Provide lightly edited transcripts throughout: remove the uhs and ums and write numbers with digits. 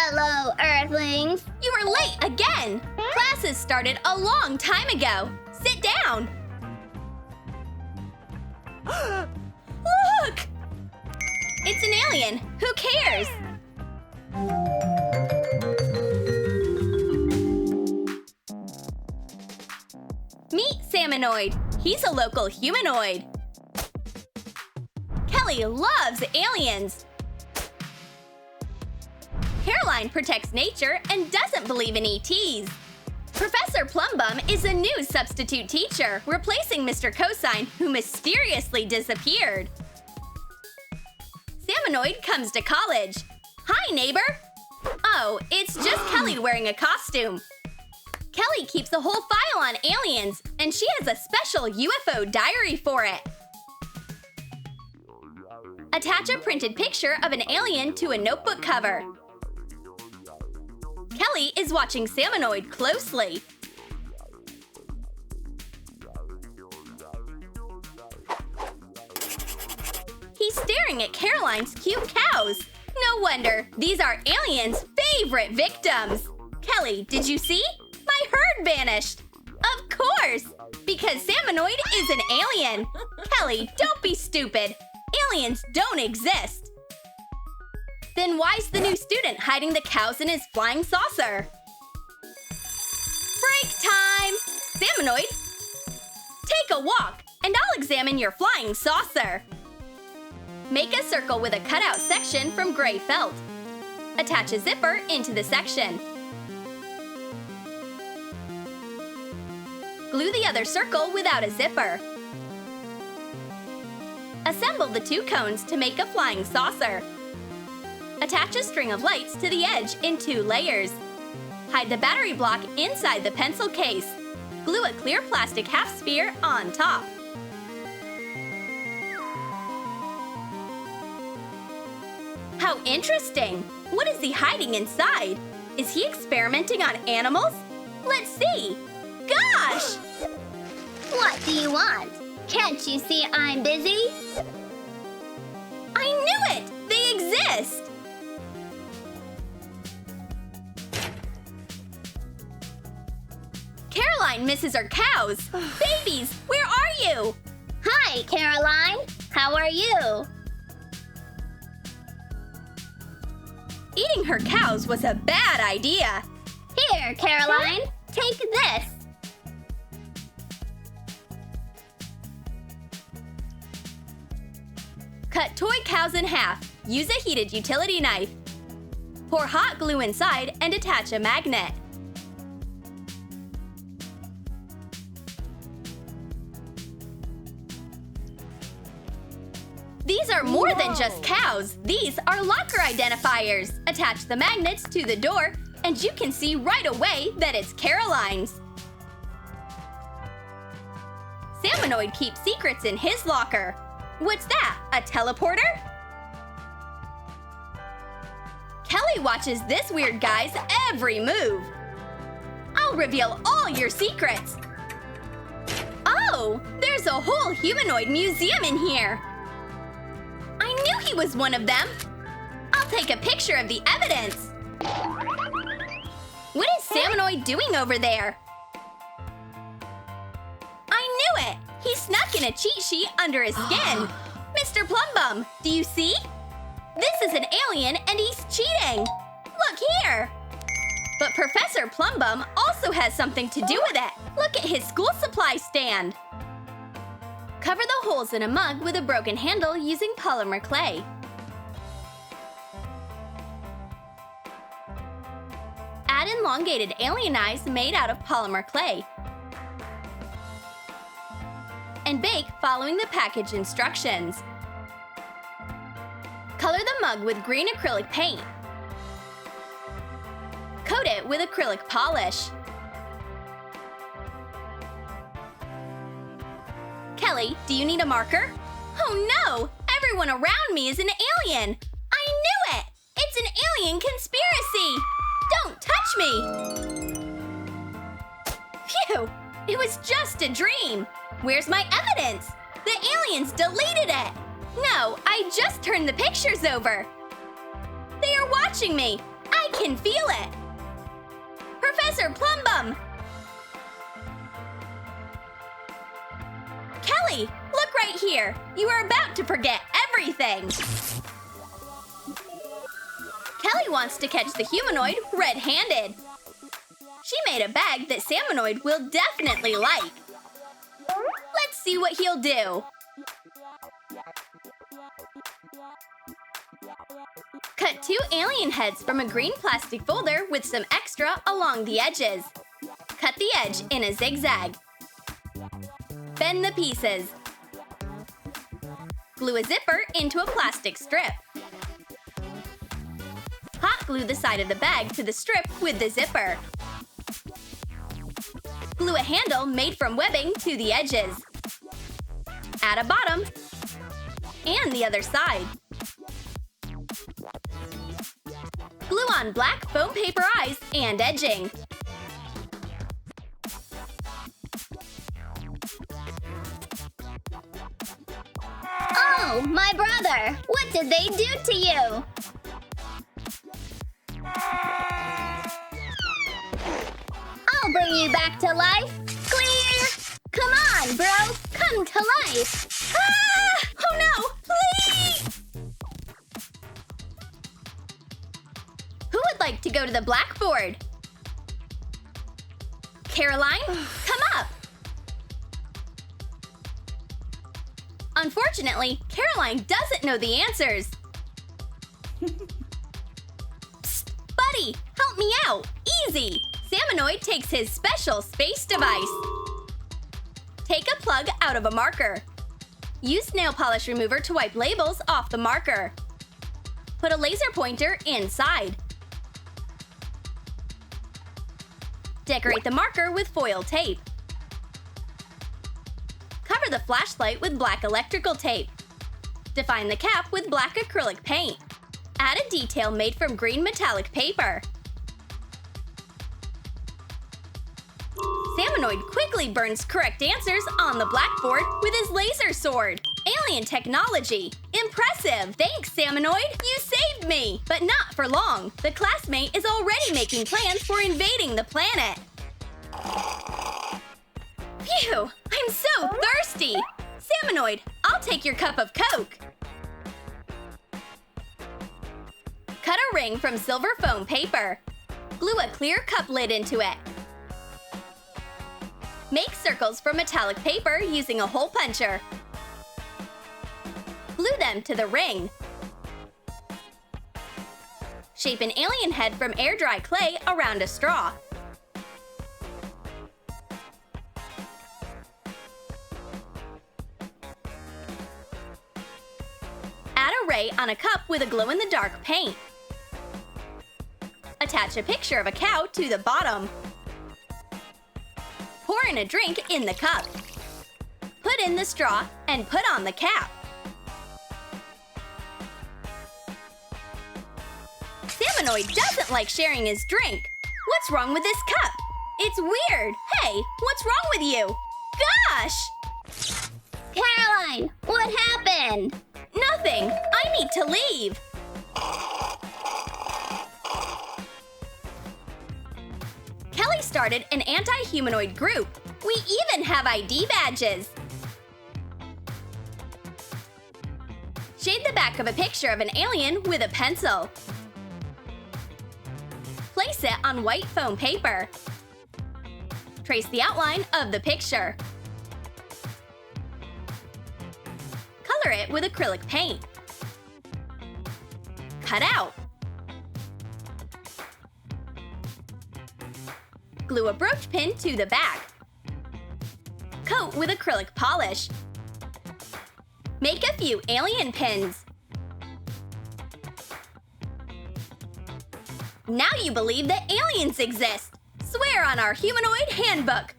Hello, Earthlings. You were late again! Classes started a long time ago. Sit down. Look! It's an alien. Who cares? Meet Salmonoid. He's a local humanoid. Kelly loves aliens. Caroline protects nature and doesn't believe in ETs. Professor Plumbum is a new substitute teacher, replacing Mr. Cosine, who mysteriously disappeared. Salmonoid comes to college. Hi, neighbor! Oh, it's just Kelly wearing a costume. Kelly keeps a whole file on aliens, and she has a special UFO diary for it. Attach a printed picture of an alien to a notebook cover. Kelly is watching Salmonoid closely. He's staring at Caroline's cute cows. No wonder, these are aliens' favorite victims. Kelly, did you see? My herd vanished. Of course, because Salmonoid is an alien. Kelly, don't be stupid. Aliens don't exist. Then why's the new student hiding the cows in his flying saucer? Break time! Salmonoid, take a walk, and I'll examine your flying saucer. Make a circle with a cutout section from gray felt. Attach a zipper into the section. Glue the other circle without a zipper. Assemble the two cones to make a flying saucer. Attach a string of lights to the edge in 2 layers. Hide the battery block inside the pencil case. Glue a clear plastic half sphere on top. How interesting! What is he hiding inside? Is he experimenting on animals? Let's see! Gosh! What do you want? Can't you see I'm busy? I knew it! They exist! Caroline misses her cows. Babies, where are you? Hi, Caroline. How are you? Eating her cows was a bad idea. Here, Caroline. Take this. Cut toy cows in half. Use a heated utility knife. Pour hot glue inside and attach a magnet. These are more than just cows. These are locker identifiers. Attach the magnets to the door, and you can see right away that it's Caroline's. Salmonoid keeps secrets in his locker. What's that? A teleporter? Kelly watches this weird guy's every move. I'll reveal all your secrets. Oh, there's a whole humanoid museum in here. I knew he was one of them. I'll take a picture of the evidence. What is Salmonoid doing over there? I knew it! He snuck in a cheat sheet under his skin. Mr. Plumbum, do you see? This is an alien and he's cheating. Look here. But Professor Plumbum also has something to do with it. Look at his school supply stand. Cover the holes in a mug with a broken handle using polymer clay. Add elongated alien eyes made out of polymer clay. And bake following the package instructions. Color the mug with green acrylic paint. Coat it with acrylic polish. Kelly, do you need a marker? Oh no! Everyone around me is an alien! I knew it! It's an alien conspiracy! Don't touch me! Phew! It was just a dream! Where's my evidence? The aliens deleted it! No, I just turned the pictures over! They are watching me! I can feel it! Professor Plumbum! Kelly, look right here! You are about to forget everything! Kelly wants to catch the humanoid red-handed. She made a bag that Salmonoid will definitely like. Let's see what he'll do. Cut 2 alien heads from a green plastic folder with some extra along the edges. Cut the edge in a zigzag. Bend the pieces. Glue a zipper into a plastic strip. Hot glue the side of the bag to the strip with the zipper. Glue a handle made from webbing to the edges. Add a bottom and the other side. Glue on black foam paper eyes and edging. Oh, my brother! What did they do to you? I'll bring you back to life. Clear! Come on, bro! Come to life! Ah! Oh no! Please! Who would like to go to the blackboard? Caroline, come up! Unfortunately, Caroline doesn't know the answers. Psst, buddy, help me out! Easy! Salmonoid takes his special space device. Take a plug out of a marker. Use nail polish remover to wipe labels off the marker. Put a laser pointer inside. Decorate the marker with foil tape. Cover the flashlight with black electrical tape. Define the cap with black acrylic paint. Add a detail made from green metallic paper. Salmonoid quickly burns correct answers on the blackboard with his laser sword. Alien technology. Impressive! Thanks, Salmonoid! You saved me! But not for long. The classmate is already making plans for invading the planet. Phew! I'm so thirsty! Salmonoid, I'll take your cup of Coke. Cut a ring from silver foam paper. Glue a clear cup lid into it. Make circles from metallic paper using a hole puncher. Glue them to the ring. Shape an alien head from air-dry clay around a straw. Add a ray on a cup with a glow-in-the-dark paint. Attach a picture of a cow to the bottom. Pour in a drink in the cup. Put in the straw and put on the cap. Salmonoid doesn't like sharing his drink. What's wrong with this cup? It's weird. Hey, what's wrong with you? Gosh! Caroline, what happened? Nothing. I need to leave. Kelly started an anti-humanoid group. We even have ID badges. Shade the back of a picture of an alien with a pencil. Place it on white foam paper. Trace the outline of the picture. Color it with acrylic paint. Cut out. Glue a brooch pin to the back. Coat with acrylic polish. Make a few alien pins. Now you believe that aliens exist! Swear on our humanoid handbook!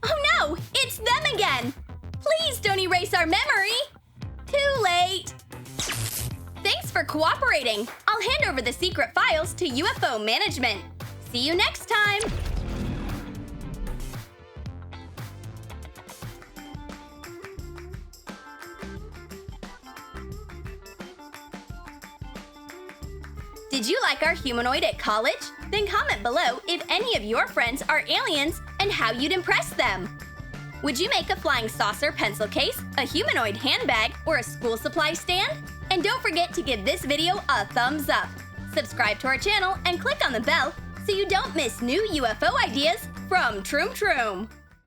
Oh no! It's them again! Please don't erase our memory! Too late! Thanks for cooperating! I'll hand over the secret files to UFO management. See you next time! Did you like our humanoid at college? Then comment below if any of your friends are aliens and how you'd impress them. Would you make a flying saucer pencil case, a humanoid handbag, or a school supply stand? And don't forget to give this video a thumbs up. Subscribe to our channel and click on the bell so you don't miss new UFO ideas from Troom.